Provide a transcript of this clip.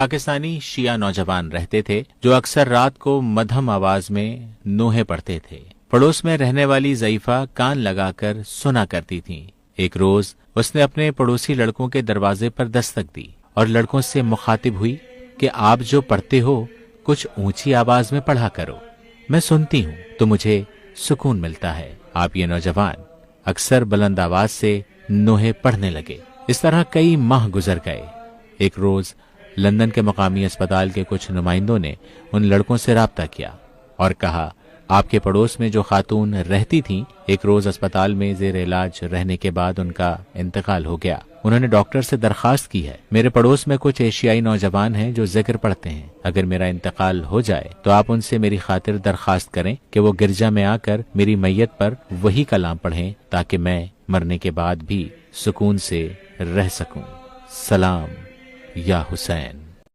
पाकिस्तानी शिया नौजवान रहते थे जो अक्सर रात को मध्यम आवाज में नोहे पढ़ते थे। पड़ोस में रहने वाली ज़ईफा कान लगाकर सुना करती थी। एक रोज उसने अपने पड़ोसी लड़कों के दरवाजे पर दस्तक दी और लड़कों से मुखातिब हुई कि आप जो पढ़ते हो कुछ ऊंची आवाज में पढ़ा करो, मैं सुनती हूँ तो मुझे सुकून मिलता है। आप ये नौजवान अक्सर बुलंद आवाज से नोहे पढ़ने लगे। इस तरह कई माह गुजर गए। एक रोज लंदन के मकामी अस्पताल के कुछ नुमाइंदों ने उन लड़कों से राब्ता किया और कहा, आपके पड़ोस में जो खातून रहती थीं, एक रोज अस्पताल में जेर इलाज रहने के बाद उनका इंतकाल हो गया। उन्होंने डॉक्टर से दरखास्त की है, मेरे पड़ोस में कुछ एशियाई नौजवान हैं जो जिक्र पढ़ते हैं। अगर मेरा इंतकाल हो जाए तो आप उनसे मेरी खातिर दरखास्त करें कि वो गिरजा में आकर मेरी मैयत पर वही कलाम पढ़ें ताकि मैं मरने के बाद भी सुकून से रह सकूं। सलाम या हुसैन।